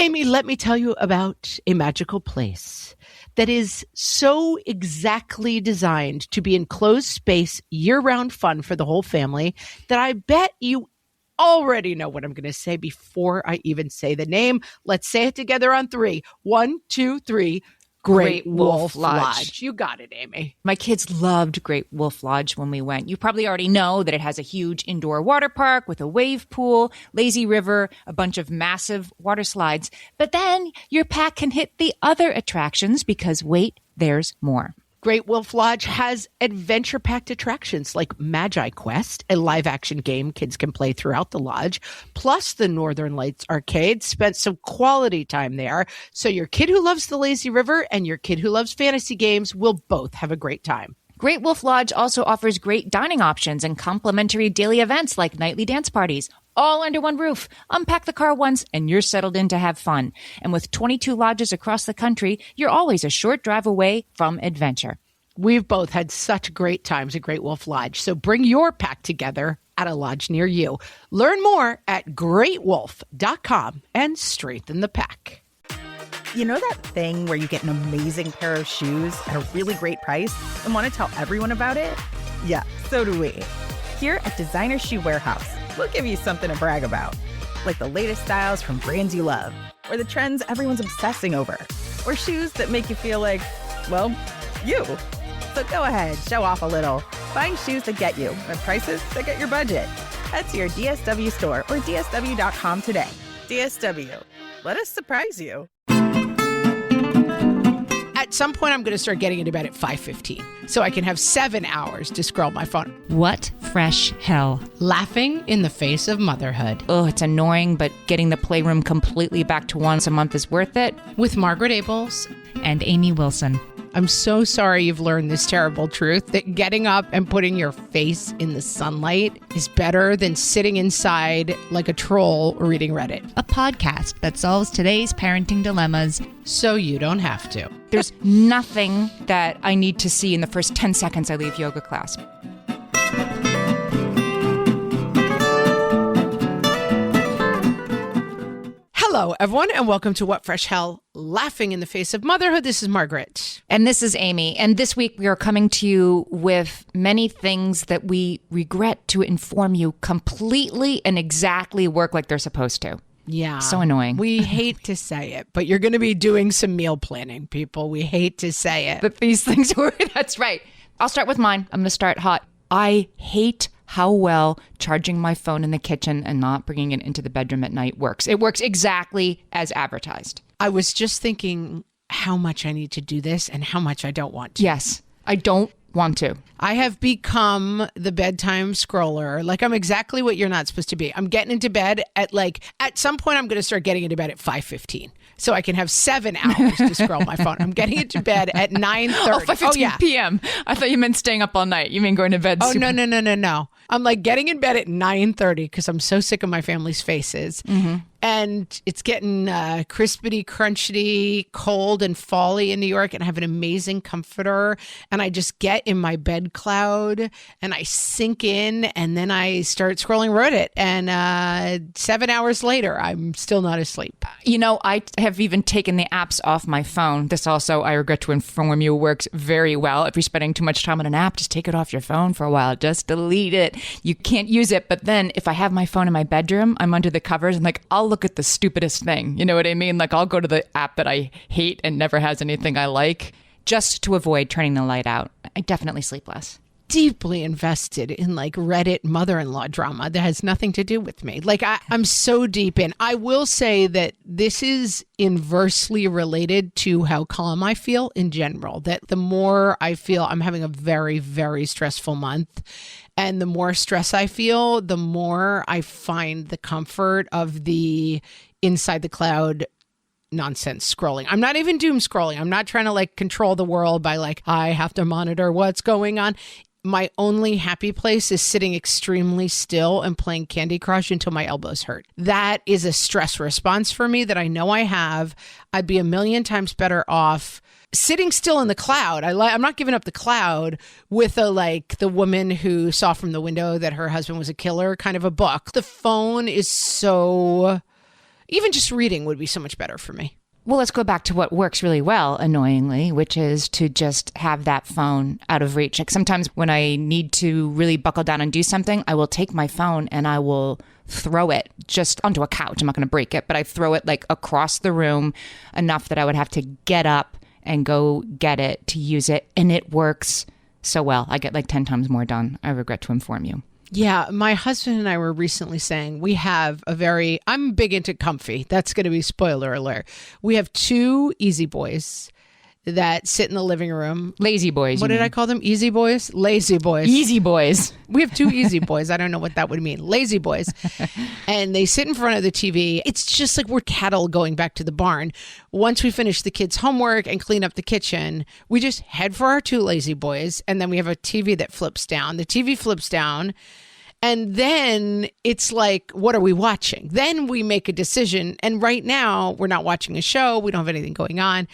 Amy, let me tell you about a magical place that is so exactly designed to be enclosed space, year-round fun for the whole family that I bet you already know what I'm going to say before I even say the name. Let's say it together on 3. 1, 2, 3. Great Wolf Lodge. You got it, Amy. My kids loved Great Wolf Lodge when we went. You probably already know that it has a huge indoor water park with a wave pool, lazy river, a bunch of massive water slides. But then your pack can hit the other attractions because, wait, there's more. Great Wolf Lodge has adventure-packed attractions like Magi Quest, a live-action game kids can play throughout the lodge, plus the Northern Lights Arcade. Spent some quality time there, so your kid who loves the lazy river and your kid who loves fantasy games will both have a great time. Great Wolf Lodge also offers great dining options and complimentary daily events like nightly dance parties, all under one roof. Unpack the car once and you're settled in to have fun. And with 22 lodges across the country, you're always a short drive away from adventure. We've both had such great times at Great Wolf Lodge, so bring your pack together at a lodge near you. Learn more at greatwolf.com and strengthen the pack. You know that thing where you get an amazing pair of shoes at a really great price and want to tell everyone about it? Yeah, so do we. Here at Designer Shoe Warehouse, we'll give you something to brag about, like the latest styles from brands you love, or the trends everyone's obsessing over, or shoes that make you feel like, well, you. So go ahead, show off a little. Find shoes that get you at prices that get your budget. Head to your DSW store or DSW.com today. DSW, let us surprise you. At some point, I'm going to start getting into bed at 5:15 so I can have 7 hours to scroll my phone. What fresh hell? Laughing in the face of motherhood. Oh, it's annoying, but getting the playroom completely back to once a month is worth it. With Margaret Abels and Amy Wilson. I'm so sorry you've learned this terrible truth that getting up and putting your face in the sunlight is better than sitting inside like a troll reading Reddit. A podcast that solves today's parenting dilemmas so you don't have to. There's nothing that I need to see in the first 10 seconds I leave yoga class. Hello, everyone, and welcome to What Fresh Hell, Laughing in the Face of Motherhood. This is Margaret. And this is Amy. And this week we are coming to you with many things that we regret to inform you completely and exactly work like they're supposed to. Yeah. So annoying. We hate to say it, but you're going to be doing some meal planning, people. We hate to say it. But these things were, that's right. I'll start with mine. I'm going to start hot. I hate how well charging my phone in the kitchen and not bringing it into the bedroom at night works. It works exactly as advertised. I was just thinking how much I need to do this and how much I don't want to. Yes, I don't want to. I have become the bedtime scroller. Like, I'm exactly what you're not supposed to be. I'm getting into bed at some point I'm going to start getting into bed at 5:15 so I can have 7 hours to scroll my phone. I'm getting into bed at 9:30. 5:15 p.m. I thought you meant staying up all night. You mean going to bed? Oh, no. I'm like getting in bed at 9:30 because I'm so sick of my family's faces. Mm-hmm. And it's getting crispity, crunchy, cold and fally in New York. And I have an amazing comforter. And I just get in my bed cloud and I sink in. And then I start scrolling Reddit. And 7 hours later, I'm still not asleep. You know, I have even taken the apps off my phone. This also, I regret to inform you, works very well. If you're spending too much time on an app, just take it off your phone for a while. Just delete it. You can't use it. But then if I have my phone in my bedroom, I'm under the covers and I'll look at the stupidest thing. You know what I mean? Like, I'll go to the app that I hate and never has anything I like just to avoid turning the light out. I definitely sleep less. Deeply invested in Reddit mother-in-law drama that has nothing to do with me. I'm so deep in. I will say that this is inversely related to how calm I feel in general, that the more I feel I'm having a very, very stressful month, and the more stress I feel, the more I find the comfort of the inside the cloud nonsense scrolling. I'm not even doom scrolling. I'm not trying to control the world by I have to monitor what's going on. My only happy place is sitting extremely still and playing Candy Crush until my elbows hurt. That is a stress response for me that I know I have. I'd be a million times better off sitting still in the cloud. I'm not giving up the cloud with the woman who saw from the window that her husband was a killer kind of a book. The phone is so Even just reading would be so much better for me. Well, let's go back to what works really well, annoyingly, which is to just have that phone out of reach. Like sometimes when I need to really buckle down and do something, I will take my phone and I will throw it just onto a couch. I'm not going to break it, but I throw it like across the room enough that I would have to get up and go get it to use it. And it works so well. I get like 10 times more done. I regret to inform you. Yeah, my husband and I were recently saying we have I'm big into comfy. That's going to be spoiler alert. We have 2 easy boys that sit in the living room. Lazy boys. What did I call them? Easy boys? Lazy boys. Easy boys. We have 2 easy boys. I don't know what that would mean. Lazy boys. And they sit in front of the TV. It's just like we're cattle going back to the barn. Once we finish the kids' homework and clean up the kitchen, we just head for our 2 lazy boys. And then we have a TV that flips down. The TV flips down. And then it's like, what are we watching? Then we make a decision. And right now, we're not watching a show. We don't have anything going on.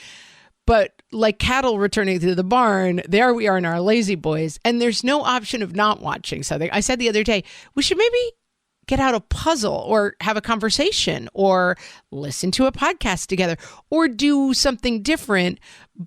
But like cattle returning to the barn, there we are in our lazy boys. And there's no option of not watching something. I said the other day, we should maybe get out a puzzle or have a conversation or listen to a podcast together or do something different.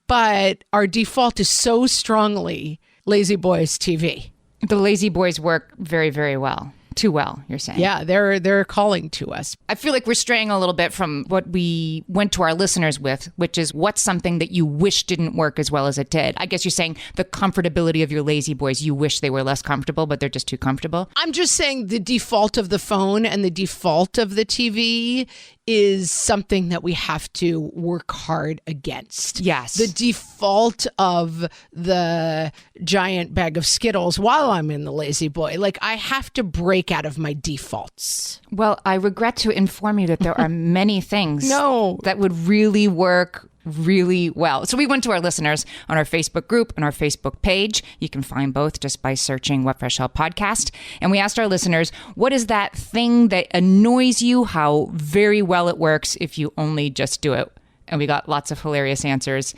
But our default is so strongly lazy boys TV. The lazy boys work very, very well. Too well, you're saying. Yeah, they're calling to us. I feel like we're straying a little bit from what we went to our listeners with, which is what's something that you wish didn't work as well as it did. I guess you're saying the comfortability of your lazy boys. You wish they were less comfortable, but they're just too comfortable. I'm just saying the default of the phone and the default of the TV is something that we have to work hard against. Yes. The default of the giant bag of Skittles while I'm in the lazy boy. Like I have to break out of my defaults. Well, I regret to inform you that there are many things that would really work really well. So we went to our listeners on our Facebook group and our Facebook page. You can find both just by searching What Fresh Hell Podcast. And we asked our listeners, what is that thing that annoys you? How very well it works if you only just do it. And we got lots of hilarious answers.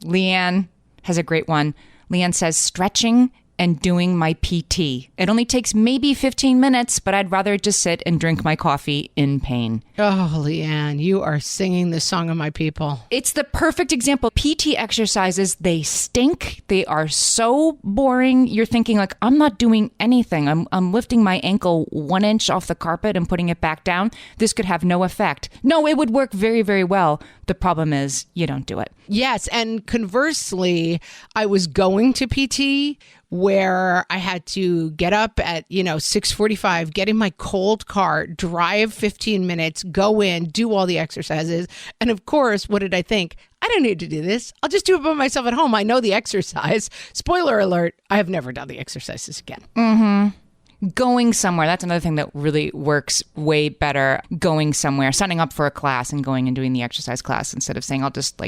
Leanne has a great one. Leanne says, stretching and doing my PT. It only takes maybe 15 minutes, but I'd rather just sit and drink my coffee in pain. Oh, Leanne, you are singing the song of my people. It's the perfect example. PT exercises, they stink. They are so boring. You're thinking like, I'm not doing anything. I'm lifting my ankle 1 inch off the carpet and putting it back down. This could have no effect. No, it would work very, very well. The problem is you don't do it. Yes. And conversely, I was going to PT where I had to get up at, 6:45, get in my cold car, drive 15 minutes, go in, do all the exercises. And of course, what did I think? I don't need to do this. I'll just do it by myself at home. I know the exercise. Spoiler alert, I have never done the exercises again. Mm-hmm. Going somewhere. That's another thing that really works way better. Going somewhere, signing up for a class and going and doing the exercise class instead of saying, I'll just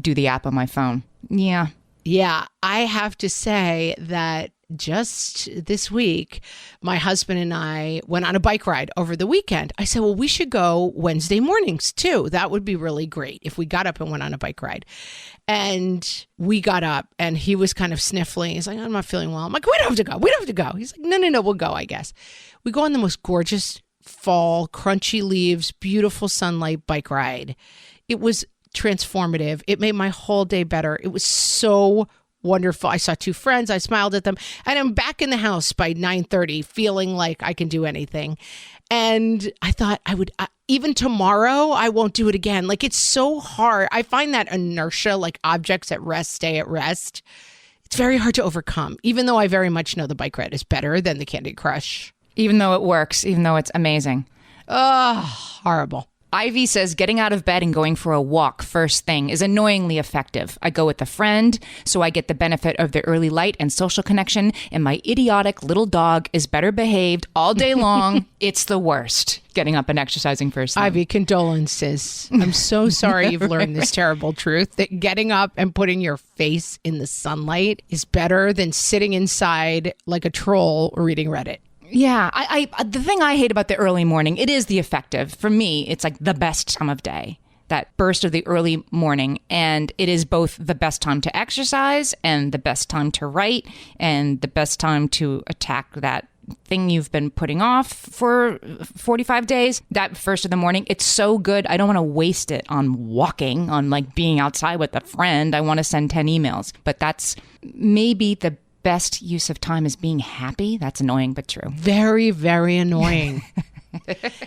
do the app on my phone. Yeah. Yeah, I have to say that just this week, my husband and I went on a bike ride over the weekend. I said, well, we should go Wednesday mornings too. That would be really great if we got up and went on a bike ride. And we got up and he was kind of sniffling. He's like, I'm not feeling well. I'm like, we don't have to go. We don't have to go. He's like, no, we'll go, I guess. We go on the most gorgeous fall, crunchy leaves, beautiful sunlight bike ride. It was transformative. It made my whole day better. It was so wonderful. I saw 2 friends. I smiled at them. And I'm back in the house by 9:30 feeling like I can do anything. And I thought even tomorrow, I won't do it again. Like it's so hard. I find that inertia, like objects at rest, stay at rest. It's very hard to overcome, even though I very much know the bike ride is better than the Candy Crush. Even though it works, even though it's amazing. Oh, horrible. Ivy says getting out of bed and going for a walk first thing is annoyingly effective. I go with a friend, so I get the benefit of the early light and social connection, and my idiotic little dog is better behaved all day long. It's the worst, getting up and exercising first thing. Ivy, condolences. I'm so sorry you've learned this terrible truth that getting up and putting your face in the sunlight is better than sitting inside like a troll reading Reddit. Yeah, I the thing I hate about the early morning, it is the effective. For me, it's like the best time of day, that burst of the early morning. And it is both the best time to exercise and the best time to write and the best time to attack that thing you've been putting off for 45 days, that first of the morning, it's so good. I don't want to waste it on walking, on like being outside with a friend. I want to send 10 emails. But that's maybe the best use of time is being happy. That's annoying, but true. Very, very annoying.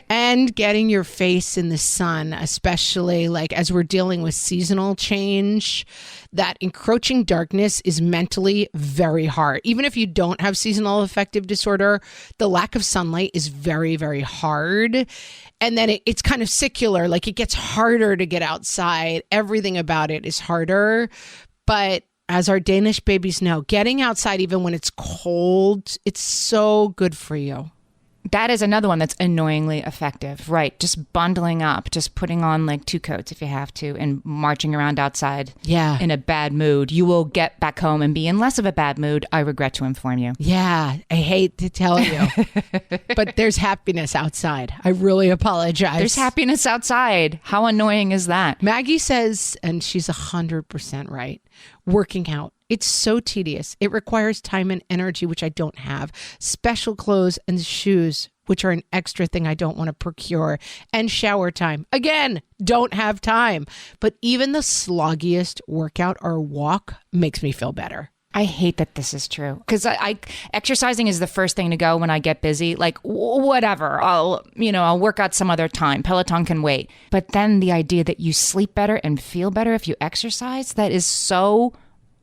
And getting your face in the sun, especially like as we're dealing with seasonal change, that encroaching darkness is mentally very hard. Even if you don't have seasonal affective disorder, the lack of sunlight is very, very hard. And then it's kind of secular, like it gets harder to get outside. Everything about it is harder. But as our Danish babies know, getting outside even when it's cold, it's so good for you. That is another one that's annoyingly effective, right? Just bundling up, just putting on like 2 coats if you have to, and marching around outside in a bad mood. You will get back home and be in less of a bad mood, I regret to inform you. Yeah, I hate to tell you, but there's happiness outside. I really apologize. There's happiness outside. How annoying is that? Maggie says, and she's 100% right, working out. It's so tedious. It requires time and energy, which I don't have. Special clothes and shoes, which are an extra thing I don't want to procure. And shower time. Again, don't have time. But even the sloggiest workout or walk makes me feel better. I hate that this is true because I exercising is the first thing to go when I get busy. Like whatever, I'll work out some other time. Peloton can wait. But then the idea that you sleep better and feel better if you exercise, that is so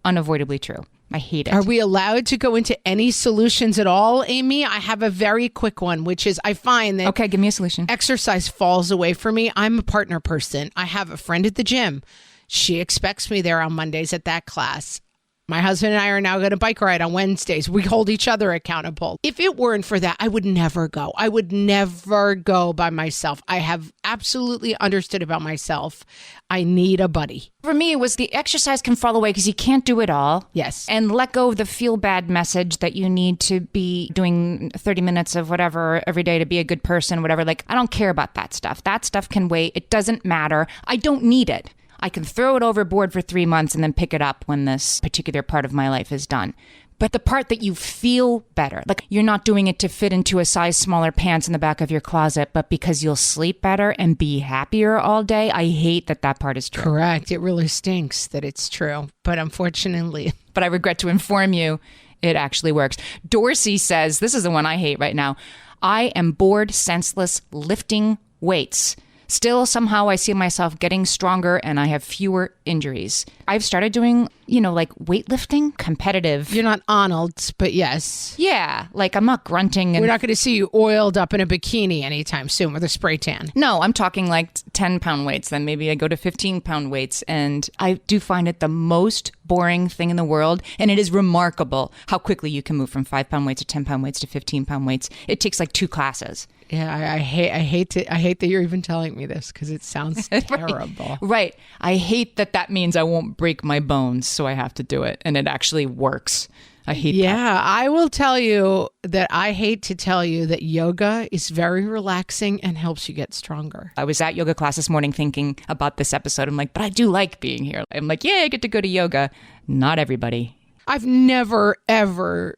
unavoidably true. I hate it. Are we allowed to go into any solutions at all, Amy? I have a very quick one, which is I find that okay, give me a solution. Exercise falls away for me. I'm a partner person. I have a friend at the gym. She expects me there on Mondays at that class. My husband and I are now going to bike ride on Wednesdays. We hold each other accountable. If it weren't for that, I would never go. I would never go by myself. I have absolutely understood about myself. I need a buddy. For me, it was the exercise can fall away because you can't do it all. Yes. And let go of the feel bad message that you need to be doing 30 minutes of whatever every day to be a good person, whatever. Like, I don't care about that stuff. That stuff can wait. It doesn't matter. I don't need it. I can throw it overboard for 3 months and then pick it up when this particular part of my life is done. But the part that you feel better, like you're not doing it to fit into a size smaller pants in the back of your closet, but because you'll sleep better and be happier all day, I hate that that part is true. Correct. It really stinks that it's true. But unfortunately. But I regret to inform you, it actually works. Dorsey says, this is the one I hate right now. I am bored, senseless, lifting weights. Still, somehow I see myself getting stronger and I have fewer injuries. I've started doing, like weightlifting, competitive. You're not Arnold, but yes. Yeah, like I'm not grunting. We're not going to see you oiled up in a bikini anytime soon with a spray tan. No, I'm talking like 10-pound weights. Then maybe I go to 15-pound weights. And I do find it the most boring thing in the world. And it is remarkable how quickly you can move from 5-pound weights to 10-pound weights to 15-pound weights. It takes like 2 classes. Yeah, I hate that you're even telling me this because it sounds terrible. Right. I hate that means I won't break my bones, so I have to do it. And it actually works. I hate that. Yeah, I will tell you that I hate to tell you that yoga is very relaxing and helps you get stronger. I was at yoga class this morning thinking about this episode. I'm like, but I do like being here. I'm like, yeah, I get to go to yoga. Not everybody. I've never, ever,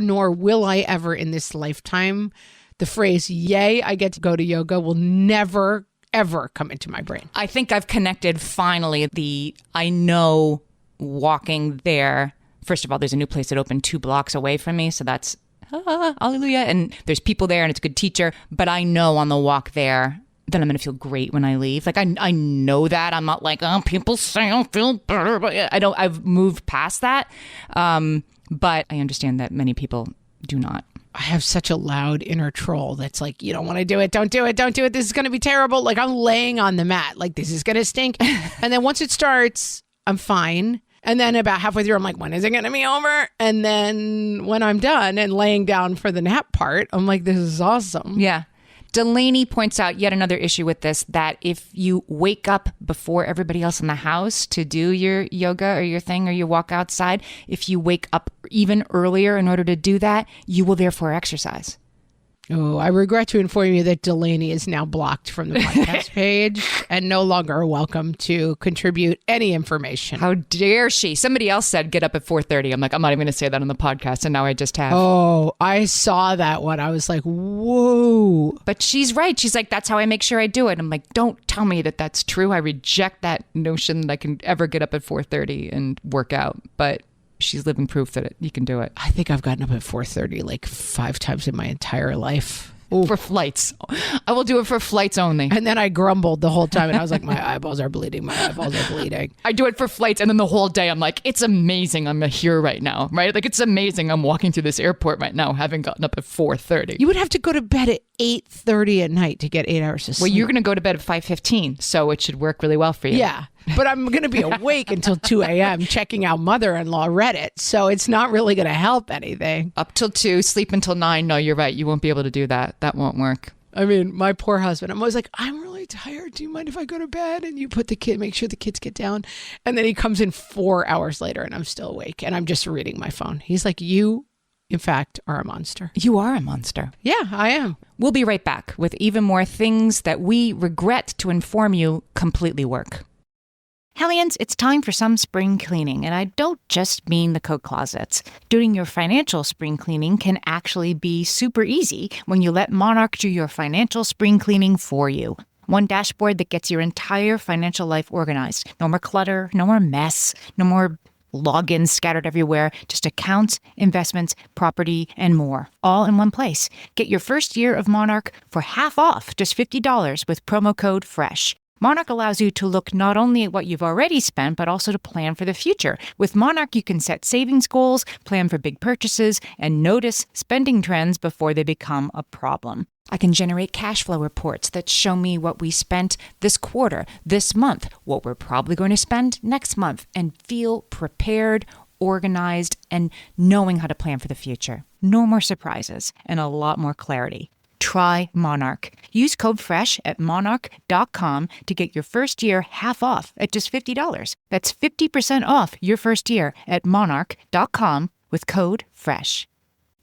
nor will I ever in this lifetime, the phrase, yay, I get to go to yoga will never, ever come into my brain. I think I've connected finally I know walking there. First of all, there's a new place that opened 2 blocks away from me. So that's hallelujah. And there's people there and it's a good teacher. But I know on the walk there that I'm going to feel great when I leave. Like I know that. I'm not like, people say I feel better. But I've moved past that. But I understand that many people do not. I have such a loud inner troll that's like, you don't want to do it. Don't do it. Don't do it. This is going to be terrible. Like I'm laying on the mat. Like this is going to stink. And then once it starts, I'm fine. And then about halfway through, I'm like, when is it going to be over? And then when I'm done and laying down for the nap part, I'm like, this is awesome. Yeah. Delaney points out yet another issue with this, that if you wake up before everybody else in the house to do your yoga or your thing or you walk outside, if you wake up even earlier in order to do that, you will therefore exercise. Oh, I regret to inform you that Delaney is now blocked from the podcast page and no longer welcome to contribute any information. How dare she? Somebody else said get up at 4:30. I'm like, I'm not even going to say that on the podcast, and now I just have. Oh, I saw that one. I was like, whoa. But she's right. She's like, that's how I make sure I do it. I'm like, don't tell me that that's true. I reject that notion that I can ever get up at 4:30 and work out. But she's living proof that you can do it. I think I've gotten up at 4:30 like 5 times in my entire life. Ooh. For flights. I will do it for flights only. And then I grumbled the whole time and I was like, my eyeballs are bleeding. My eyeballs are bleeding. I do it for flights. And then the whole day I'm like, it's amazing I'm here right now, right? Like, it's amazing I'm walking through this airport right now, having gotten up at 4:30. You would have to go to bed at 8:30 at night to get 8 hours of sleep. Well, you're going to go to bed at 5:15, so it should work really well for you. Yeah. But I'm going to be awake until 2 a.m. checking out mother-in-law Reddit. So it's not really going to help anything. Up till 2, sleep until 9. No, you're right. You won't be able to do that. That won't work. I mean, my poor husband, I'm always like, I'm really tired. Do you mind if I go to bed? And you put make sure the kids get down. And then he comes in 4 hours later and I'm still awake and I'm just reading my phone. He's like, you, in fact, are a monster. You are a monster. Yeah, I am. We'll be right back with even more things that we regret to inform you completely work. Hellions, it's time for some spring cleaning, and I don't just mean the coat closets. Doing your financial spring cleaning can actually be super easy when you let Monarch do your financial spring cleaning for you. One dashboard that gets your entire financial life organized. No more clutter, no more mess, no more logins scattered everywhere, just accounts, investments, property, and more, all in one place. Get your first year of Monarch for half off, just $50 with promo code FRESH. Monarch allows you to look not only at what you've already spent, but also to plan for the future. With Monarch, you can set savings goals, plan for big purchases, and notice spending trends before they become a problem. I can generate cash flow reports that show me what we spent this quarter, this month, what we're probably going to spend next month, and feel prepared, organized, and knowing how to plan for the future. No more surprises and a lot more clarity. Try Monarch. Use code FRESH at monarch.com to get your first year half off at just $50. That's 50% off your first year at monarch.com with code FRESH.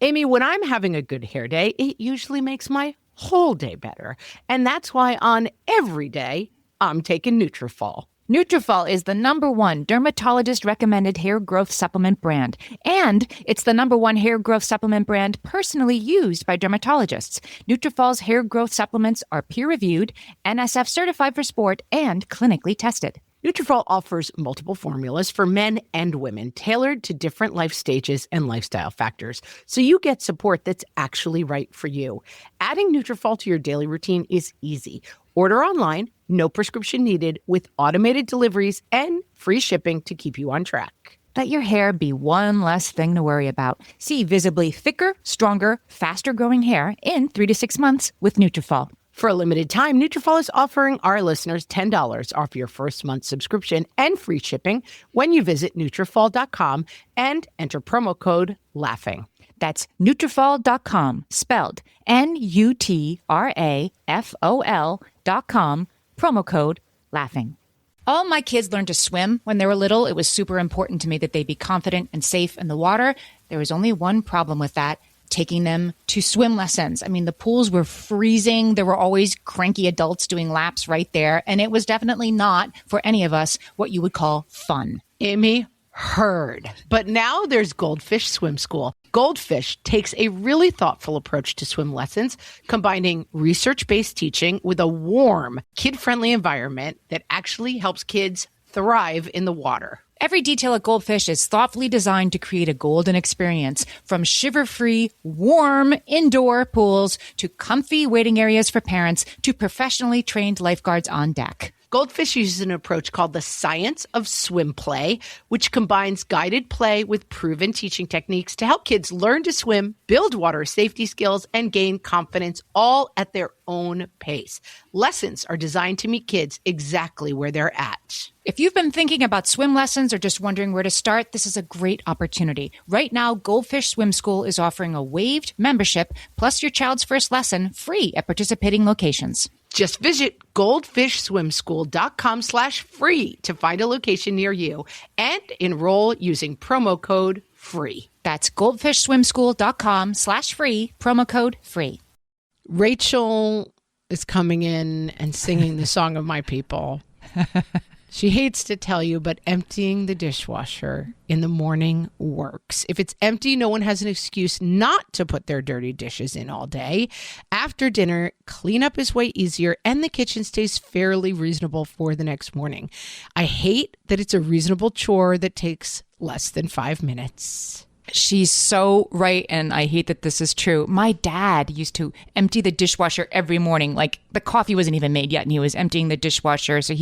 Amy, when I'm having a good hair day, it usually makes my whole day better. And that's why on every day, I'm taking Nutrafol. Nutrafol is the #1 dermatologist-recommended hair growth supplement brand, and it's the #1 hair growth supplement brand personally used by dermatologists. Nutrafol's hair growth supplements are peer-reviewed, NSF certified for sport, and clinically tested. Nutrafol offers multiple formulas for men and women tailored to different life stages and lifestyle factors, so you get support that's actually right for you. Adding Nutrafol to your daily routine is easy. Order online, no prescription needed, with automated deliveries and free shipping to keep you on track. Let your hair be one less thing to worry about. See visibly thicker, stronger, faster-growing hair in 3 to 6 months with Nutrafol. For a limited time, Nutrafol is offering our listeners $10 off your first month subscription and free shipping when you visit Nutrafol.com and enter promo code LAUGHING. That's Nutrafol.com, spelled Nutrafol.com, promo code LAUGHING. All my kids learned to swim when they were little. It was super important to me that they be confident and safe in the water. There was only one problem with that: taking them to swim lessons. I mean, the pools were freezing. There were always cranky adults doing laps right there. And it was definitely not, for any of us, what you would call fun. Amy, heard. But now there's Goldfish Swim School. Goldfish takes a really thoughtful approach to swim lessons, combining research-based teaching with a warm, kid-friendly environment that actually helps kids thrive in the water. Every detail at Goldfish is thoughtfully designed to create a golden experience, from shiver-free, warm indoor pools to comfy waiting areas for parents to professionally trained lifeguards on deck. Goldfish uses an approach called the science of swim play, which combines guided play with proven teaching techniques to help kids learn to swim, build water safety skills, and gain confidence, all at their own pace. Lessons are designed to meet kids exactly where they're at. If you've been thinking about swim lessons or just wondering where to start, this is a great opportunity. Right now, Goldfish Swim School is offering a waived membership plus your child's first lesson free at participating locations. Just visit goldfishswimschool.com/free to find a location near you and enroll using promo code FREE. That's goldfishswimschool.com/free, promo code FREE. Rachel is coming in and singing the song of my people. She hates to tell you, but emptying the dishwasher in the morning works. If it's empty, no one has an excuse not to put their dirty dishes in all day. After dinner, cleanup is way easier and the kitchen stays fairly reasonable for the next morning. I hate that it's a reasonable chore that takes less than 5 minutes. She's so right, and I hate that this is true. My dad used to empty the dishwasher every morning. Like, the coffee wasn't even made yet, and he was emptying the dishwasher, so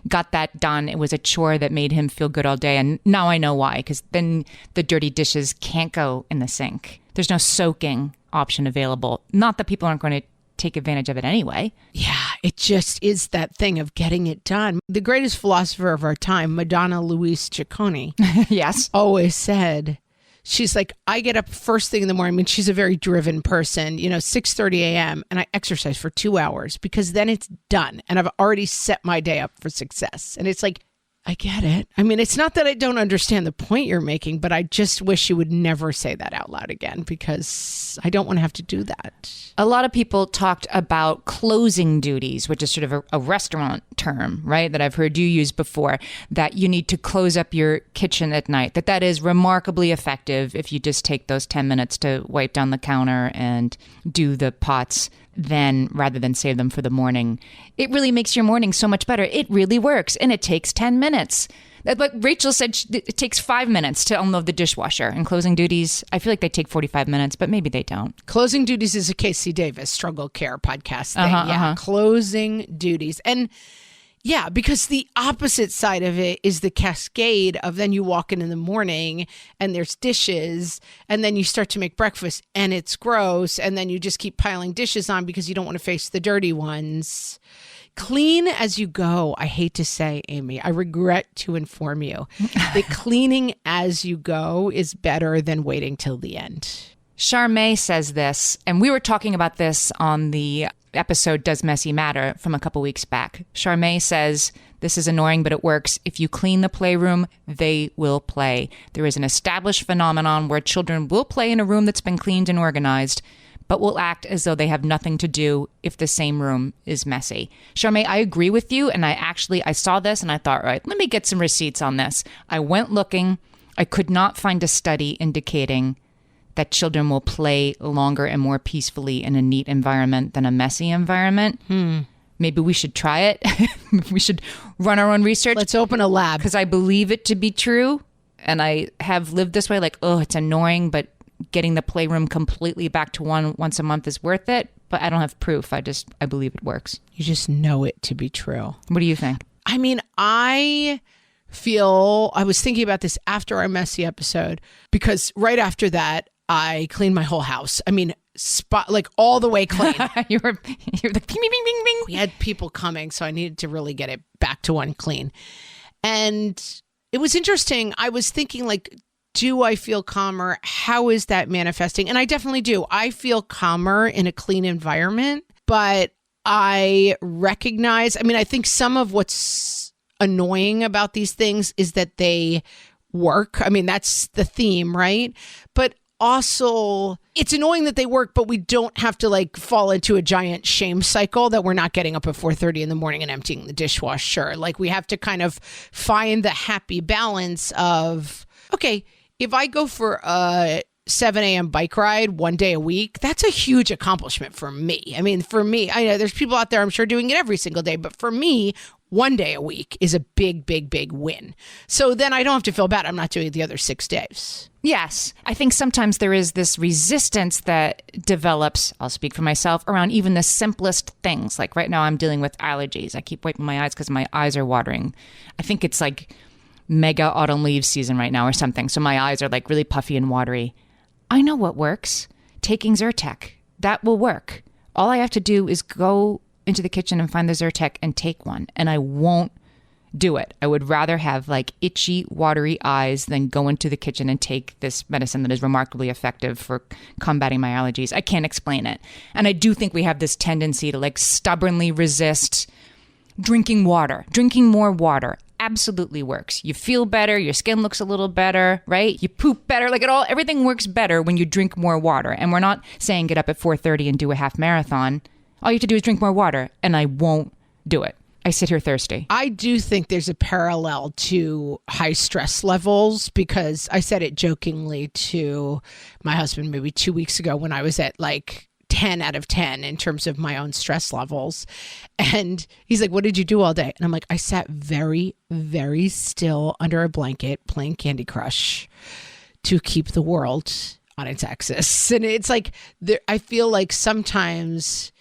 got that done. It was a chore that made him feel good all day, and now I know why, because then the dirty dishes can't go in the sink. There's no soaking option available. Not that people aren't going to take advantage of it anyway. Yeah, it just is that thing of getting it done. The greatest philosopher of our time, Madonna Louise Ciccone, yes, always said... She's like, I get up first thing in the morning. I mean, she's a very driven person, 6:30 a.m. and I exercise for 2 hours because then it's done. And I've already set my day up for success. And it's like, I get it. I mean, it's not that I don't understand the point you're making, but I just wish you would never say that out loud again because I don't want to have to do that. A lot of people talked about closing duties, which is sort of a restaurant term, right? That I've heard you use before, that you need to close up your kitchen at night, that is remarkably effective if you just take those 10 minutes to wipe down the counter and do the pots then rather than save them for the morning. It really makes your morning so much better. It really works. And it takes 10 minutes. But Rachel said it takes 5 minutes to unload the dishwasher. And closing duties, I feel like they take 45 minutes, but maybe they don't. Closing duties is a Casey Davis struggle care podcast thing. Closing duties. And yeah, because the opposite side of it is the cascade of then you walk in the morning and there's dishes and then you start to make breakfast and it's gross and then you just keep piling dishes on because you don't want to face the dirty ones. Clean as you go. I hate to say, Amy, I regret to inform you that cleaning as you go is better than waiting till the end. Charmaine says this, and we were talking about this on the episode Does Messy Matter from a couple weeks back. Charmaine says, this is annoying, but it works. If you clean the playroom, they will play. There is an established phenomenon where children will play in a room that's been cleaned and organized, but will act as though they have nothing to do if the same room is messy. Charmaine, I agree with you. And I saw this and I thought, right, let me get some receipts on this. I went looking. I could not find a study indicating that children will play longer and more peacefully in a neat environment than a messy environment. Maybe we should try it. We should run our own research. Let's open a lab. Because I believe it to be true. And I have lived this way, like, oh, it's annoying, but getting the playroom completely back to once a month is worth it. But I don't have proof. I believe it works. You just know it to be true. What do you think? I mean, I was thinking about this after our messy episode, because right after that, I cleaned my whole house. I mean, like all the way clean. You're like bing, bing, bing, bing, bing. We had people coming, so I needed to really get it back to one clean. And it was interesting. I was thinking, like, do I feel calmer? How is that manifesting? And I definitely do. I feel calmer in a clean environment, but I recognize, I think some of what's annoying about these things is that they work. That's the theme, right? But also, it's annoying that they work, but we don't have to like fall into a giant shame cycle that we're not getting up at 4:30 in the morning and emptying the dishwasher. Like, we have to kind of find the happy balance of, okay, if I go for a 7 a.m. bike ride one day a week, that's a huge accomplishment for me. For me, I know there's people out there, I'm sure, doing it every single day, but for me, one day a week is a big, big, big win. So then I don't have to feel bad I'm not doing it the other 6 days. Yes. I think sometimes there is this resistance that develops, I'll speak for myself, around even the simplest things. Like right now I'm dealing with allergies. I keep wiping my eyes because my eyes are watering. I think it's like mega autumn leaves season right now or something. So my eyes are like really puffy and watery. I know what works. Taking Zyrtec. That will work. All I have to do is go into the kitchen and find the Zyrtec and take one. And I won't do it. I would rather have like itchy, watery eyes than go into the kitchen and take this medicine that is remarkably effective for combating my allergies. I can't explain it. And I do think we have this tendency to like stubbornly resist drinking more water, absolutely works. You feel better, your skin looks a little better, right? You poop better, everything works better when you drink more water. And we're not saying get up at 4:30 and do a half marathon. All you have to do is drink more water, and I won't do it. I sit here thirsty. I do think there's a parallel to high stress levels, because I said it jokingly to my husband maybe 2 weeks ago when I was at 10 out of 10 in terms of my own stress levels. And he's like, what did you do all day? And I'm like, I sat very, very still under a blanket playing Candy Crush to keep the world on its axis. And it's I feel like sometimes...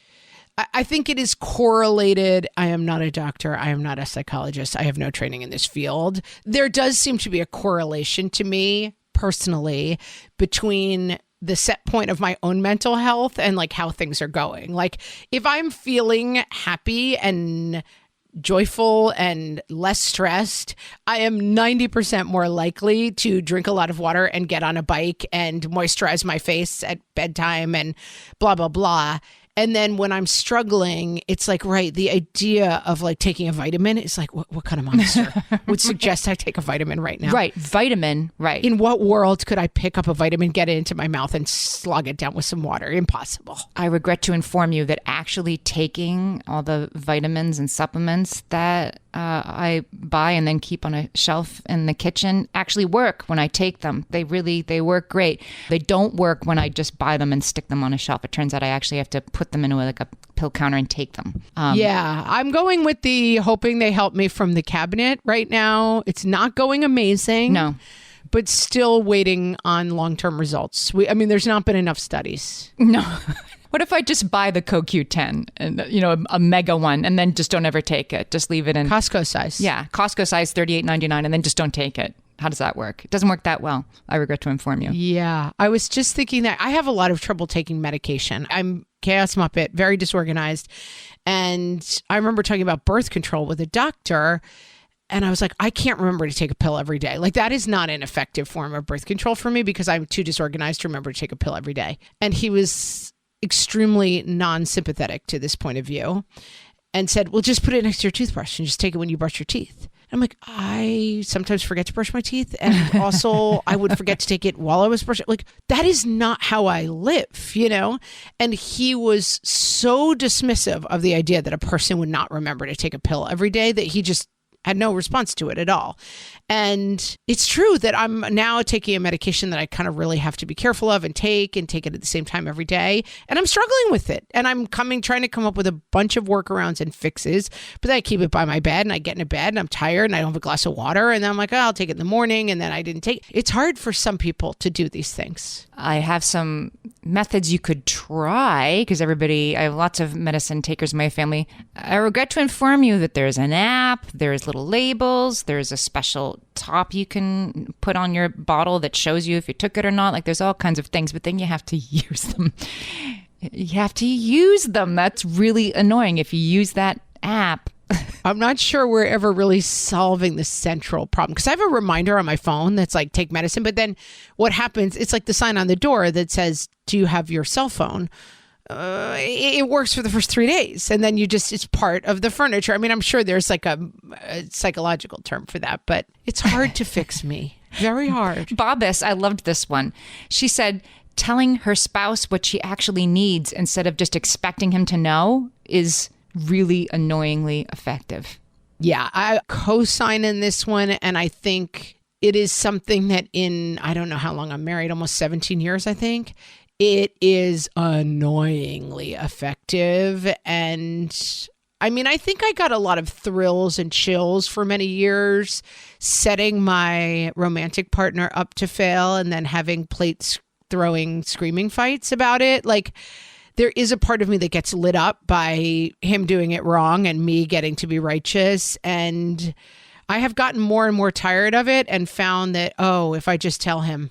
I think it is correlated. I am not a doctor. I am not a psychologist. I have no training in this field. There does seem to be a correlation to me personally between the set point of my own mental health and how things are going. If I'm feeling happy and joyful and less stressed, I am 90% more likely to drink a lot of water and get on a bike and moisturize my face at bedtime and blah, blah, blah. And then when I'm struggling, it's right, the idea of taking a vitamin is what kind of monster would suggest I take a vitamin right now? Right. Vitamin. Right. In what world could I pick up a vitamin, get it into my mouth, and slog it down with some water? Impossible. I regret to inform you that actually taking all the vitamins and supplements that I buy and then keep on a shelf in the kitchen actually work when I take them. They work great. They don't work when I just buy them and stick them on a shelf. It turns out I actually have to put them into a pill counter and take them. Yeah, I'm going with the hoping they help me from the cabinet right now. It's not going amazing. No. But still waiting on long-term results. There's not been enough studies. No. What if I just buy the CoQ10 and a mega one and then just don't ever take it? Just leave it in Costco size. Yeah, Costco size, $38.99, and then just don't take it. How does that work? It doesn't work that well. I regret to inform you. Yeah, I was just thinking that I have a lot of trouble taking medication. I'm chaos muppet, very disorganized, and I remember talking about birth control with a doctor. And I was like, I can't remember to take a pill every day. That is not an effective form of birth control for me because I'm too disorganized to remember to take a pill every day. And he was extremely non-sympathetic to this point of view and said, well, just put it next to your toothbrush and just take it when you brush your teeth. I'm like, I sometimes forget to brush my teeth. And also I would forget to take it while I was brushing. That is not how I live, And he was so dismissive of the idea that a person would not remember to take a pill every day that he just had no response to it at all. And it's true that I'm now taking a medication that I kind of really have to be careful of and take it at the same time every day. And I'm struggling with it. And I'm trying to come up with a bunch of workarounds and fixes, but then I keep it by my bed and I get into bed and I'm tired and I don't have a glass of water. And then I'm like, oh, I'll take it in the morning. And then I didn't take it. It's hard for some people to do these things. I have some methods you could try because I have lots of medicine takers in my family. I regret to inform you that there's an app, there's little labels, there's a special top you can put on your bottle that shows you if you took it or not. There's all kinds of things, but then you have to use them. You have to use them. That's really annoying if you use that app. I'm not sure we're ever really solving the central problem because I have a reminder on my phone that's take medicine. But then what happens, it's the sign on the door that says, do you have your cell phone? It works for the first 3 days. And then it's part of the furniture. I'm sure there's a psychological term for that, but it's hard to fix me. Very hard. Bobbis, I loved this one. She said, telling her spouse what she actually needs instead of just expecting him to know is really annoyingly effective. Yeah, I co-sign in this one. And I think it is something that I don't know how long I'm married, almost 17 years, I think. It is annoyingly effective. And I think I got a lot of thrills and chills for many years, setting my romantic partner up to fail and then having plates throwing screaming fights about it. There is a part of me that gets lit up by him doing it wrong and me getting to be righteous. And I have gotten more and more tired of it and found that, if I just tell him,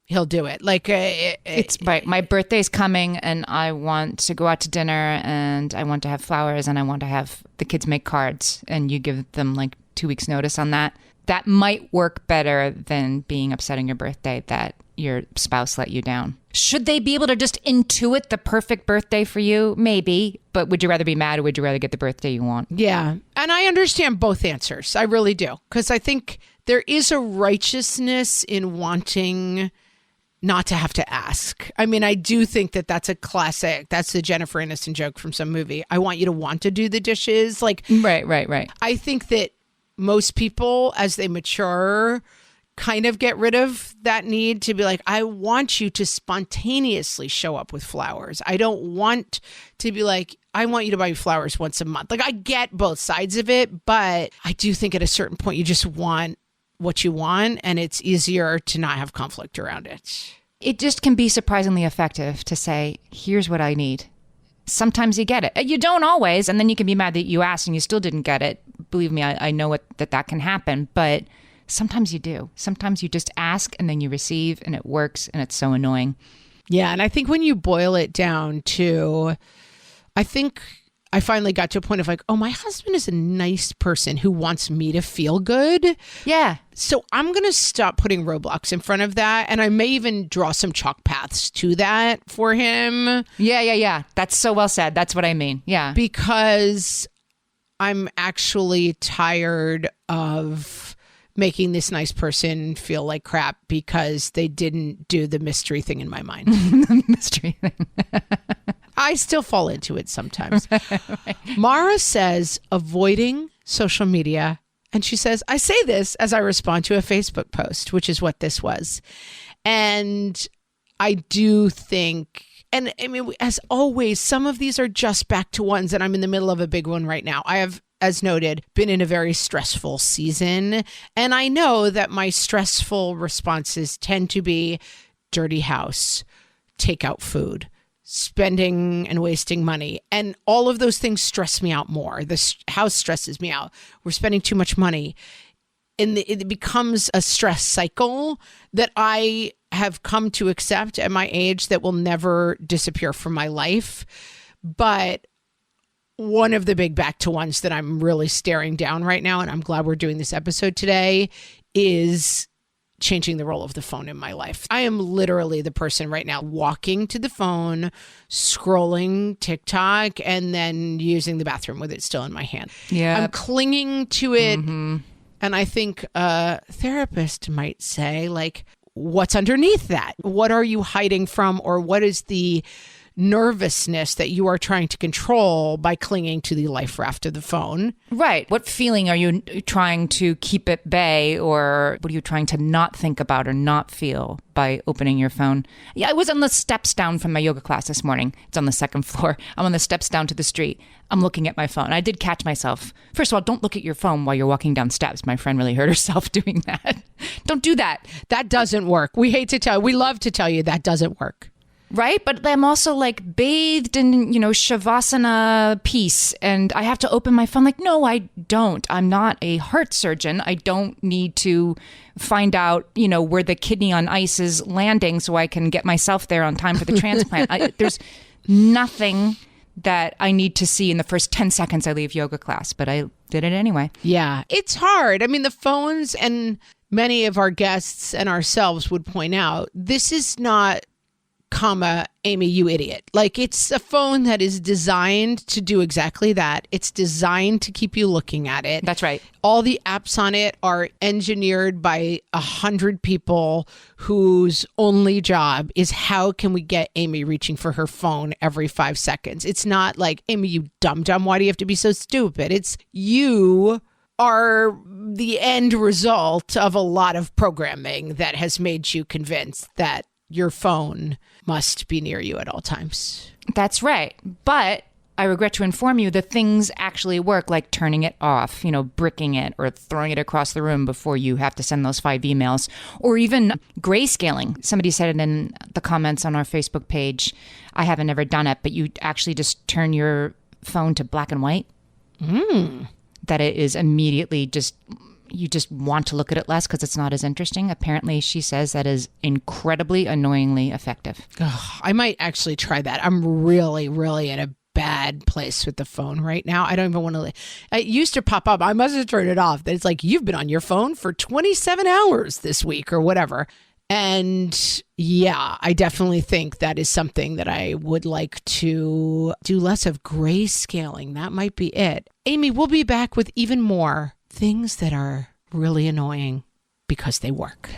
he'll do it. It's right. My birthday's coming and I want to go out to dinner and I want to have flowers and I want to have the kids make cards and you give them 2 weeks notice on that. That might work better than being upset on your birthday that your spouse let you down. Should they be able to just intuit the perfect birthday for you? Maybe. But would you rather be mad or would you rather get the birthday you want? Yeah. And I understand both answers. I really do. Because I think there is a righteousness in wanting not to have to ask. I mean, I do think that that's a classic. That's the Jennifer Aniston joke from some movie. I want you to want to do the dishes. Like, Right. I think that most people, as they mature, kind of get rid of that need to be like, I want you to spontaneously show up with flowers. I don't want to be like, I want you to buy me flowers once a month. Like, I get both sides of it, but I do think at a certain point you just want what you want, and it's easier to not have conflict around it. It just can be surprisingly effective to say, here's what I need. Sometimes you get it. You don't always, and then you can be mad that you asked and you still didn't get it. Believe me, I know that can happen, but sometimes you do. Sometimes you just ask and then you receive and it works, and it's so annoying. Yeah, and I think when you boil it down to, I think I finally got to a point of like, oh, my husband is a nice person who wants me to feel good. Yeah. So I'm going to stop putting roadblocks in front of that. And I may even draw some chalk paths to that for him. Yeah. That's so well said. That's what I mean. Yeah. Because I'm actually tired of making this nice person feel like crap because they didn't do the mystery thing in my mind. The mystery thing. I still fall into it sometimes. Right. Mara says avoiding social media. And she says, I say this as I respond to a Facebook post, which is what this was. And I do think, and I mean, as always, some of these are just back to ones, and I'm in the middle of a big one right now. I have, as noted, been in a very stressful season. And I know that my stressful responses tend to be dirty house, takeout food, spending and wasting money. And all of those things stress me out more. The house stresses me out. We're spending too much money. And it becomes a stress cycle that I have come to accept at my age that will never disappear from my life. But one of the big back to ones that I'm really staring down right now, and I'm glad we're doing this episode today, is changing the role of the phone in my life. I am literally the person right now walking to the phone, scrolling TikTok, and then using the bathroom with it still in my hand. Yeah. I'm clinging to it. Mm-hmm. And I think a therapist might say, like, what's underneath that? What are you hiding from? Or what is the nervousness that you are trying to control by clinging to the life raft of the phone? Right. What feeling are you trying to keep at bay, or what are you trying to not think about or not feel by opening your phone? Yeah, I was on the steps down from my yoga class this morning. It's on the second floor. I'm on the steps down to the street. I'm looking at my phone. I did catch myself. First of all, don't look at your phone while you're walking down steps. My friend really hurt herself doing that. Don't do that. That doesn't work. We love to tell you that doesn't work. Right? But I'm also like bathed in, Shavasana peace, and I have to open my phone. Like, no, I don't. I'm not a heart surgeon. I don't need to find out, where the kidney on ice is landing so I can get myself there on time for the transplant. There's nothing that I need to see in the first 10 seconds I leave yoga class, but I did it anyway. Yeah, it's hard. I mean, the phones, and many of our guests and ourselves would point out, this is not Amy, you idiot. Like, it's a phone that is designed to do exactly that. It's designed to keep you looking at it. That's right. All the apps on it are engineered by 100 people whose only job is how can we get Amy reaching for her phone every 5 seconds. It's not like, Amy, you dumb, why do you have to be so stupid? It's you are the end result of a lot of programming that has made you convinced that your phone must be near you at all times. That's right. But I regret to inform you, the things actually work, like turning it off, bricking it or throwing it across the room before you have to send those 5 emails, or even grayscaling. Somebody said it in the comments on our Facebook page. I haven't ever done it, but you actually just turn your phone to black and white. That it is immediately you just want to look at it less because it's not as interesting. Apparently, she says that is incredibly annoyingly effective. Oh, I might actually try that. I'm really, really in a bad place with the phone right now. I don't even want to. It used to pop up. I must have turned it off. That it's like, you've been on your phone for 27 hours this week or whatever. And yeah, I definitely think that is something that I would like to do less of. Grayscaling. That might be it. Amy, we'll be back with even more things that are really annoying because they work.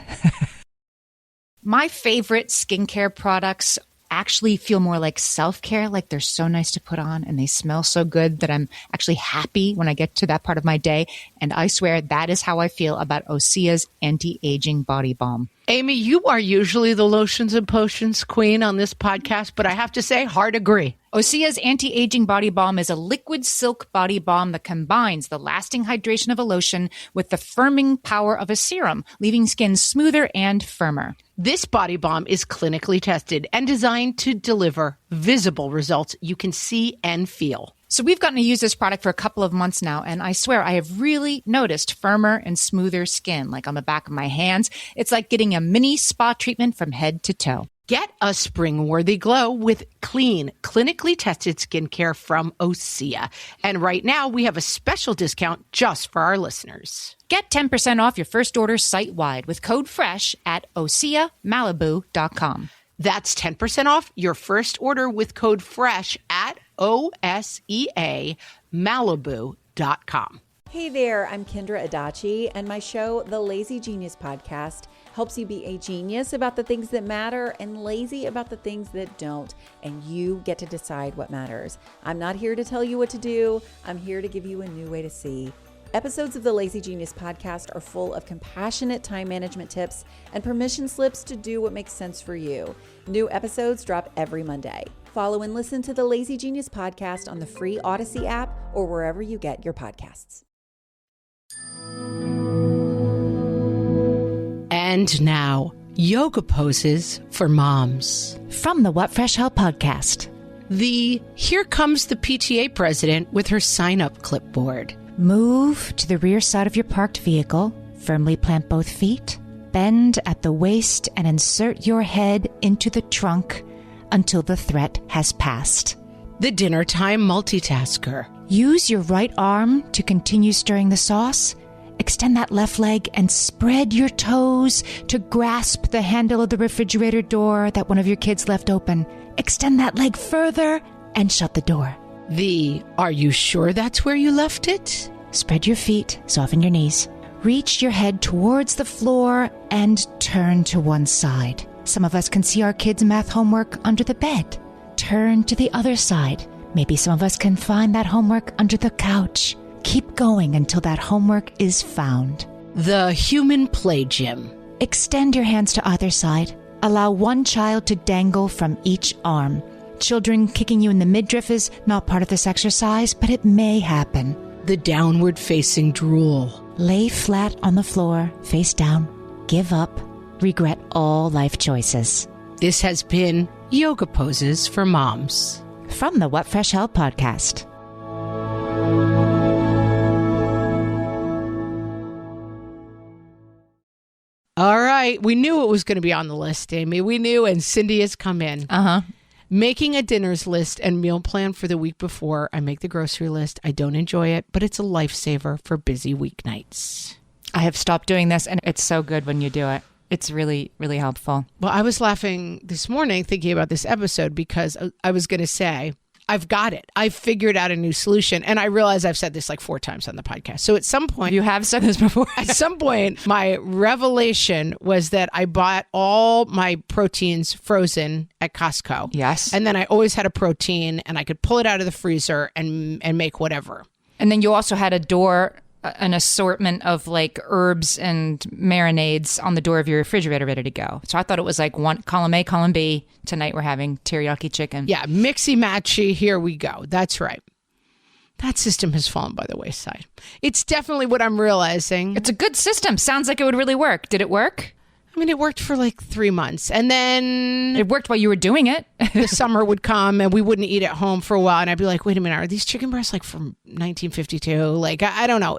My favorite skincare products actually feel more like self-care, like they're so nice to put on and they smell so good that I'm actually happy when I get to that part of my day. And I swear that is how I feel about Osea's anti-aging body balm. Amy, you are usually the lotions and potions queen on this podcast, but I have to say, hard agree. Osea's anti-aging body balm is a liquid silk body balm that combines the lasting hydration of a lotion with the firming power of a serum, leaving skin smoother and firmer. This body balm is clinically tested and designed to deliver visible results you can see and feel. So we've gotten to use this product for a couple of months now, and I swear I have really noticed firmer and smoother skin, like on the back of my hands. It's like getting a mini spa treatment from head to toe. Get a spring-worthy glow with clean, clinically tested skincare from Osea. And right now, we have a special discount just for our listeners. Get 10% off your first order site-wide with code FRESH at OseaMalibu.com. That's 10% off your first order with code FRESH at OSEAMalibu.com. Hey there, I'm Kendra Adachi, and my show, The Lazy Genius Podcast, helps you be a genius about the things that matter and lazy about the things that don't, and you get to decide what matters. I'm not here to tell you what to do. I'm here to give you a new way to see. Episodes of the Lazy Genius Podcast are full of compassionate time management tips and permission slips to do what makes sense for you. New episodes drop every Monday. Follow and listen to the Lazy Genius Podcast on the free Odyssey app or wherever you get your podcasts. And now, yoga poses for moms. From the What Fresh Hell podcast. Here comes the PTA president with her sign-up clipboard. Move to the rear side of your parked vehicle. Firmly plant both feet. Bend at the waist and insert your head into the trunk until the threat has passed. The dinner time multitasker. Use your right arm to continue stirring the sauce. Extend that left leg and spread your toes to grasp the handle of the refrigerator door that one of your kids left open. Extend that leg further and shut the door. Are you sure that's where you left it? Spread your feet, soften your knees. Reach your head towards the floor and turn to one side. Some of us can see our kids' math homework under the bed. Turn to the other side. Maybe some of us can find that homework under the couch. Keep going until that homework is found. The human play gym. Extend your hands to either side. Allow one child to dangle from each arm. Children kicking you in the midriff is not part of this exercise, but it may happen. The downward facing drool. Lay flat on the floor, face down. Give up. Regret all life choices. This has been Yoga Poses for Moms. From the What Fresh Hell podcast. All right. We knew it was going to be on the list, Amy. We knew, and Cindy has come in. Making a dinners list and meal plan for the week before I make the grocery list. I don't enjoy it, but it's a lifesaver for busy weeknights. I have stopped doing this, and it's so good when you do it. It's really, really helpful. Well, I was laughing this morning thinking about this episode because I was going to say, I've got it. I've figured out a new solution. And I realize I've said this like 4 times on the podcast. So at some point... You have said this before. At some point, my revelation was that I bought all my proteins frozen at Costco. Yes. And then I always had a protein and I could pull it out of the freezer and make whatever. And then you also had an assortment of like herbs and marinades on the door of your refrigerator ready to go. So I thought it was like one column A, column B. Tonight we're having teriyaki chicken. Yeah, mixy matchy. Here we go. That's right. That system has fallen by the wayside. It's definitely what I'm realizing. It's a good system. Sounds like it would really work. Did it work? I mean, it worked for like 3 months. And then... It worked while you were doing it. The summer would come and we wouldn't eat at home for a while. And I'd be like, wait a minute, are these chicken breasts like from 1952? Like, I don't know.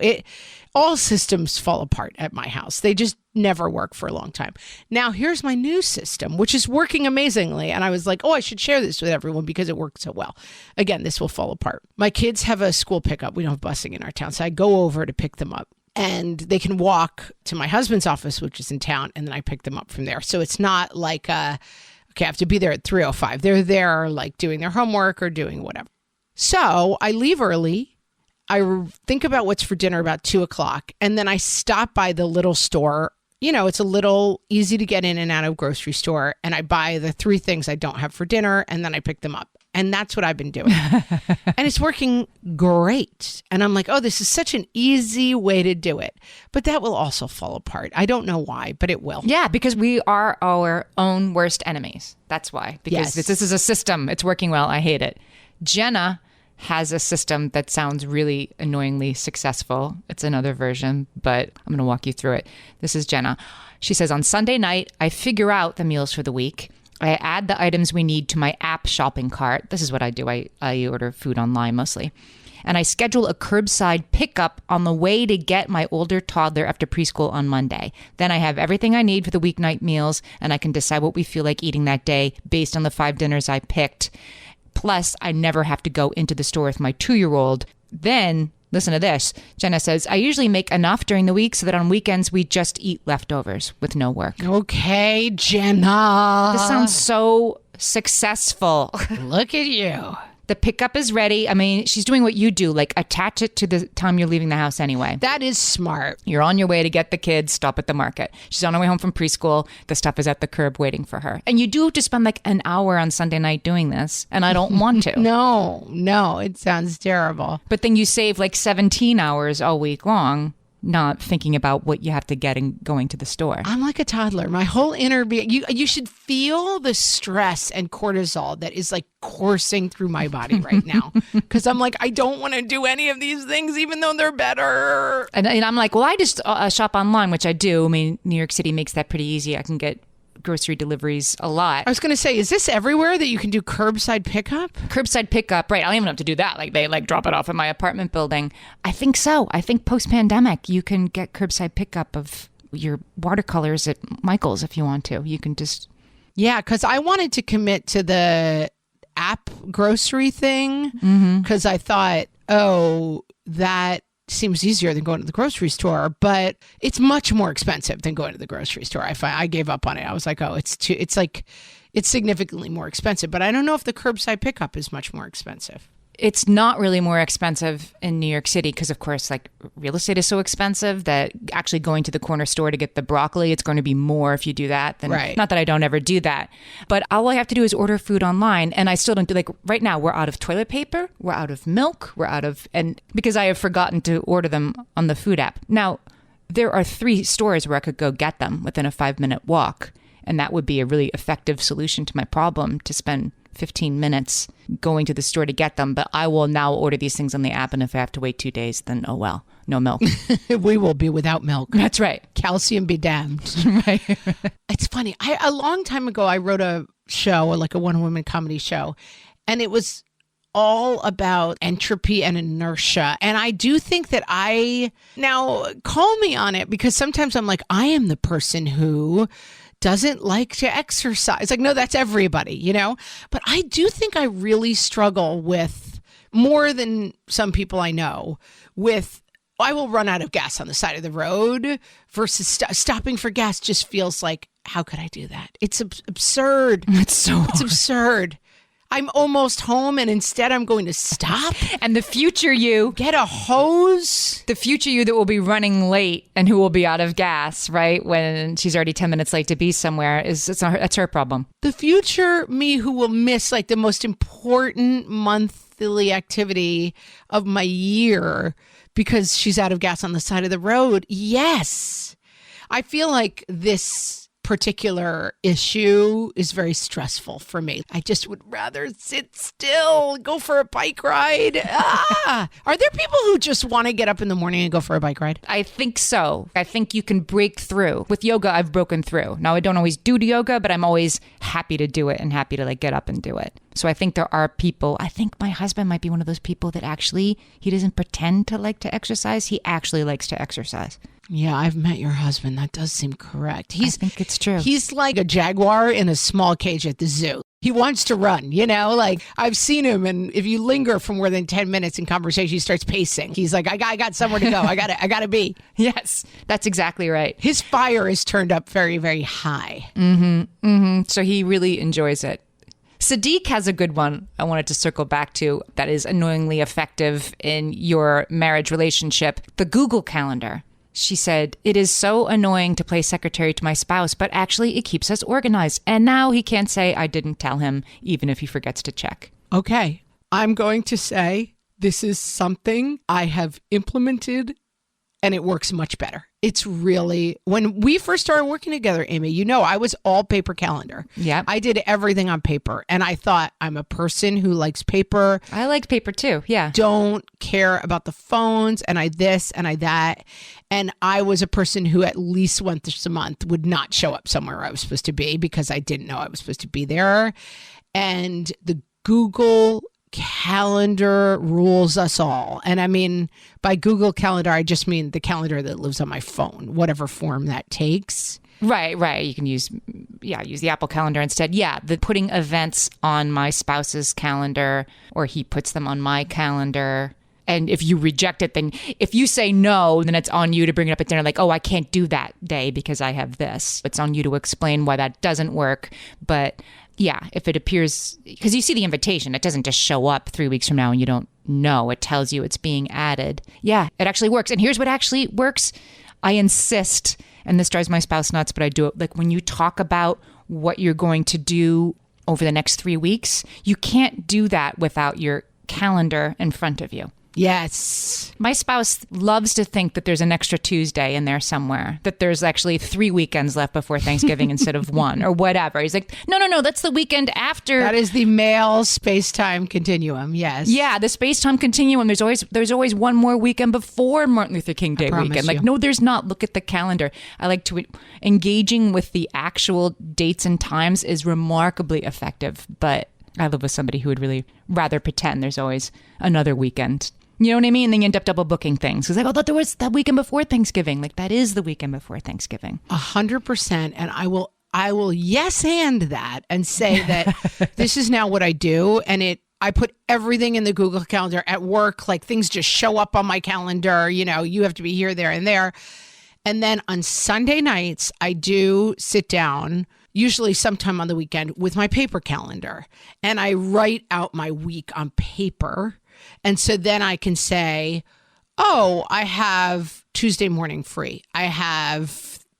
All systems fall apart at my house. They just never work for a long time. Now, here's my new system, which is working amazingly. And I was like, I should share this with everyone because it worked so well. Again, this will fall apart. My kids have a school pickup. We don't have busing in our town. So I go over to pick them up. and they can walk to my husband's office, which is in town, and then I pick them up from there. So it's not like, okay, I have to be there at 3:05. They're there like doing their homework or doing whatever. So I leave early. I think about what's for dinner about 2:00, and then I stop by the little store. You know, it's a little easy to get in and out of grocery store, and I buy the 3 things I don't have for dinner, and then I pick them up. And that's what I've been doing. And it's working great. And I'm like, oh, this is such an easy way to do it. But that will also fall apart. I don't know why, but it will. Yeah, because we are our own worst enemies. That's why. Because Yes. this is a system. It's working well. I hate it. Jenna has a system that sounds really annoyingly successful. It's another version, but I'm going to walk you through it. This is Jenna. She says, on Sunday night, I figure out the meals for the week. I add the items we need to my app shopping cart. This is what I do. I order food online mostly. And I schedule a curbside pickup on the way to get my older toddler after preschool on Monday. Then I have everything I need for the weeknight meals, and I can decide what we feel like eating that day based on the 5 dinners I picked. Plus, I never have to go into the store with my 2-year-old. Then, listen to this. Jenna says, I usually make enough during the week so that on weekends we just eat leftovers with no work. Okay, Jenna. This sounds so successful. Look at you. The pickup is ready. I mean, she's doing what you do, like attach it to the time you're leaving the house anyway. That is smart. You're on your way to get the kids, stop at the market. She's on her way home from preschool. The stuff is at the curb waiting for her. And you do have to spend like an hour on Sunday night doing this, and I don't want to. No, it sounds terrible. But then you save like 17 hours all week long not thinking about what you have to get and going to the store. I'm like a toddler. My whole inner being, you should feel the stress and cortisol that is like coursing through my body right now. Because I'm like, I don't want to do any of these things, even though they're better. And I'm like, well, I just shop online, which I do. I mean, New York City makes that pretty easy. I can get grocery deliveries a lot. I was going to say, is this everywhere that you can do curbside pickup? Curbside pickup, right. I don't even have to do that. Like they like drop it off at my apartment building. I think so. I think post-pandemic, you can get curbside pickup of your watercolors at Michael's if you want to. You can just... Yeah, because I wanted to commit to the app grocery thing because I thought, oh, that seems easier than going to the grocery store, but it's much more expensive than going to the grocery store. I gave up on it. I was like, oh, it's significantly more expensive, but I don't know if the curbside pickup is much more expensive. It's not really more expensive in New York City because, of course, like real estate is so expensive that actually going to the corner store to get the broccoli, it's going to be more if you do that. Than, right. Not that I don't ever do that, but all I have to do is order food online, and I still don't do, like right now we're out of toilet paper, we're out of milk, and because I have forgotten to order them on the food app. Now, there are 3 stores where I could go get them within a 5-minute walk, and that would be a really effective solution to my problem, to spend 15 minutes going to the store to get them. But I will now order these things on the app, and if I have to wait 2 days, then oh well, no milk. We will be without milk. That's right. Calcium be damned. Right. It's funny. A long time ago, I wrote a show, like a one-woman comedy show, and it was all about entropy and inertia. And I do think that now call me on it, because sometimes I'm like, I am the person who doesn't like to exercise. Like, no, that's everybody, you know? But I do think I really struggle with, more than some people I know, with I will run out of gas on the side of the road versus stopping for gas just feels like, how could I do that? It's absurd. It's absurd. I'm almost home, and instead I'm going to stop. And the future you, get a hose. The future you that will be running late and who will be out of gas, right? When she's already 10 minutes late to be somewhere, that's her problem. The future me who will miss like the most important monthly activity of my year because she's out of gas on the side of the road. Yes. I feel like this particular issue is very stressful for me. I just would rather sit still, go for a bike ride. Are there people who just want to get up in the morning and go for a bike ride? I think so. I think you can break through. With yoga, I've broken through. Now, I don't always do yoga, but I'm always happy to do it and happy to like get up and do it. So I think there are people, I think my husband might be one of those people that actually, he doesn't pretend to like to exercise. He actually likes to exercise. Yeah, I've met your husband. That does seem correct. I think it's true. He's like a jaguar in a small cage at the zoo. He wants to run, like I've seen him. And if you linger for more than 10 minutes in conversation, he starts pacing. He's like, I got somewhere to go. I got to be. Yes, that's exactly right. His fire is turned up very, very high. So he really enjoys it. Sadiq has a good one I wanted to circle back to that is annoyingly effective in your marriage relationship. The Google Calendar. She said, it is so annoying to play secretary to my spouse, but actually it keeps us organized. And now he can't say I didn't tell him, even if he forgets to check. Okay. I'm going to say this is something I have implemented and it works much better. It's really, when we first started working together, Amy, I was all paper calendar. Yeah. I did everything on paper. And I thought I'm a person who likes paper. I liked paper too. Yeah. Don't care about the phones and I this and I that. And I was a person who at least once a month would not show up somewhere I was supposed to be because I didn't know I was supposed to be there. And the Google Calendar rules us all. And I mean, by Google Calendar, I just mean the calendar that lives on my phone, whatever form that takes. Right. You can use the Apple Calendar instead. Yeah, the putting events on my spouse's calendar, or he puts them on my calendar. And if you reject it, then if you say no, then it's on you to bring it up at dinner. Like, oh, I can't do that day because I have this. It's on you to explain why that doesn't work. But yeah, if it appears, because you see the invitation, it doesn't just show up 3 weeks from now and you don't know. It tells you it's being added. Yeah, it actually works. And here's what actually works. I insist, and this drives my spouse nuts, but I do it. Like when you talk about what you're going to do over the next 3 weeks, you can't do that without your calendar in front of you. Yes. My spouse loves to think that there's an extra Tuesday in there somewhere, that there's actually 3 weekends left before Thanksgiving instead of one or whatever. He's like, no, that's the weekend after. That is the male space-time continuum. Yes. Yeah, the space-time continuum. There's always one more weekend before Martin Luther King Day weekend. Like, no, there's not. Look at the calendar. I like to engaging with the actual dates and times is remarkably effective, but I live with somebody who would really rather pretend there's always another weekend. You know what I mean? And then you end up double booking things. Because I thought there was that weekend before Thanksgiving. Like, that is the weekend before Thanksgiving. 100%. And I will yes and that and say that this is now what I do. And I put everything in the Google Calendar at work. Like, things just show up on my calendar. You have to be here, there, and there. And then on Sunday nights, I do sit down, usually sometime on the weekend, with my paper calendar. And I write out my week on paper. And so then I can say, oh, I have Tuesday morning free. I have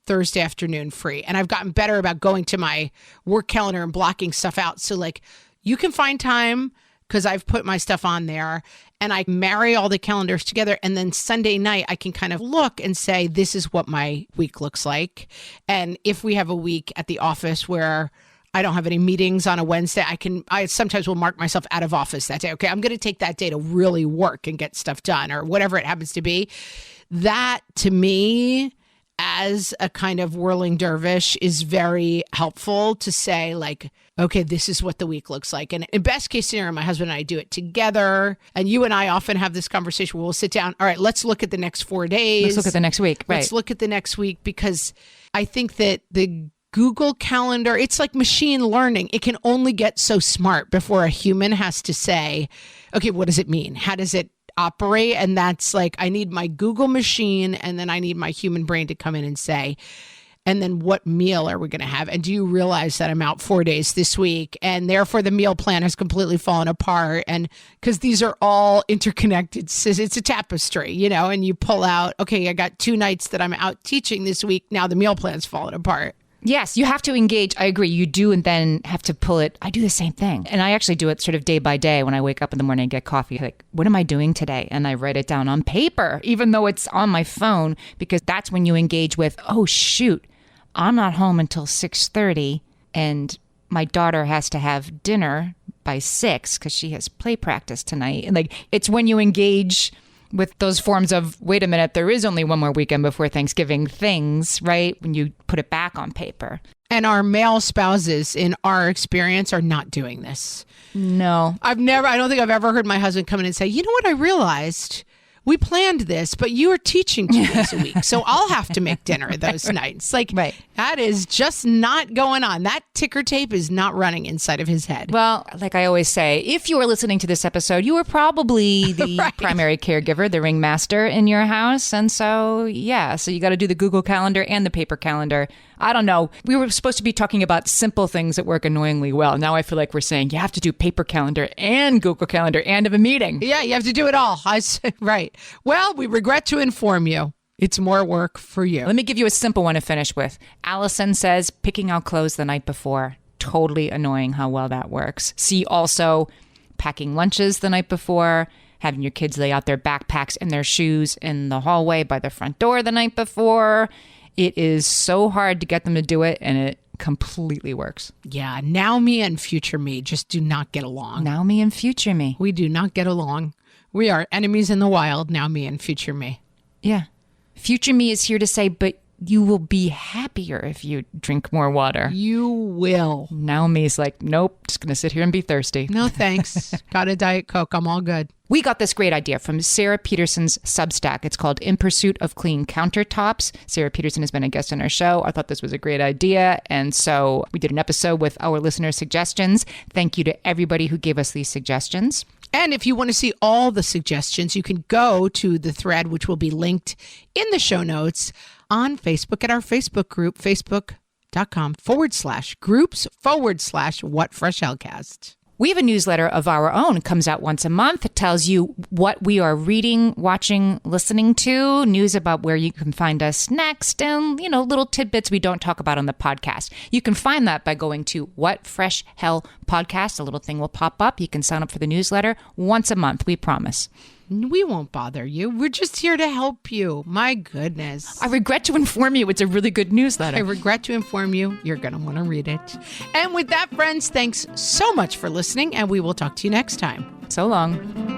Thursday afternoon free. And I've gotten better about going to my work calendar and blocking stuff out. So like you can find time because I've put my stuff on there and I marry all the calendars together. And then Sunday night, I can kind of look and say, this is what my week looks like. And if we have a week at the office where I don't have any meetings on a Wednesday, I sometimes will mark myself out of office that day. Okay, I'm going to take that day to really work and get stuff done or whatever it happens to be. That to me, as a kind of whirling dervish, is very helpful to say like, okay, this is what the week looks like. And in best case scenario, my husband and I do it together. And you and I often have this conversation where we'll sit down. All right, let's look at the next 4 days. Let's look at the next week. Right. Let's look at the next week, because I think that the Google Calendar, it's like machine learning. It can only get so smart before a human has to say, okay, what does it mean? How does it operate? And that's like, I need my Google machine, and then I need my human brain to come in and say, and then what meal are we going to have? And do you realize that I'm out 4 days this week? And therefore the meal plan has completely fallen apart. And because these are all interconnected, it's a tapestry, and you pull out, okay, I got 2 nights that I'm out teaching this week. Now the meal plan's fallen apart. Yes, you have to engage. I agree. You do, and then have to pull it. I do the same thing. And I actually do it sort of day by day when I wake up in the morning and get coffee. Like, what am I doing today? And I write it down on paper, even though it's on my phone, because that's when you engage with, oh, shoot, I'm not home until 6:30 and my daughter has to have dinner by 6 because she has play practice tonight. And like, it's when you engage with those forms of, wait a minute, there is only one more weekend before Thanksgiving things, right? When you put it back on paper. And our male spouses, in our experience, are not doing this. No. I don't think I've ever heard my husband come in and say, you know what I realized? we planned this, but you are teaching 2 days a week. So I'll have to make dinner those nights. Like, Right. That is just not going on. That ticker tape is not running inside of his head. Well, like I always say, if you are listening to this episode, you are probably the Right. primary caregiver, the ringmaster in your house. And so, yeah, so you got to do the Google Calendar and the paper calendar. I don't know. We were supposed to be talking about simple things that work annoyingly well. Now I feel like we're saying you have to do paper calendar and Google Calendar and have a meeting. Yeah, you have to do it all. Right. Well, we regret to inform you. It's more work for you. Let me give you a simple one to finish with. Allison says picking out clothes the night before. Totally annoying how well that works. See also packing lunches the night before, having your kids lay out their backpacks and their shoes in the hallway by the front door the night before. It is so hard to get them to do it, and it completely works. Yeah, now me and future me just do not get along. Now me and future me. We do not get along. We are enemies in the wild, now me and future me. Yeah. Future me is here to say, but you will be happier if you drink more water. You will. Now me's like, nope, just going to sit here and be thirsty. No thanks. Got a Diet Coke. I'm all good. We got this great idea from Sarah Peterson's Substack. It's called In Pursuit of Clean Countertops. Sarah Peterson has been a guest on our show. I thought this was a great idea. And so we did an episode with our listener suggestions. Thank you to everybody who gave us these suggestions. And if you want to see all the suggestions, you can go to the thread, which will be linked in the show notes on Facebook at our Facebook group, facebook.com/groups/whatfreshhellcast. We have a newsletter of our own. It comes out once a month. It tells you what we are reading, watching, listening to, news about where you can find us next, and, little tidbits we don't talk about on the podcast. You can find that by going to What Fresh Hell Podcast. A little thing will pop up. You can sign up for the newsletter once a month, we promise. We won't bother you. We're just here to help you. My goodness. I regret to inform you it's a really good newsletter. I regret to inform you you're going to want to read it. And with that, friends, thanks so much for listening, and we will talk to you next time. So long.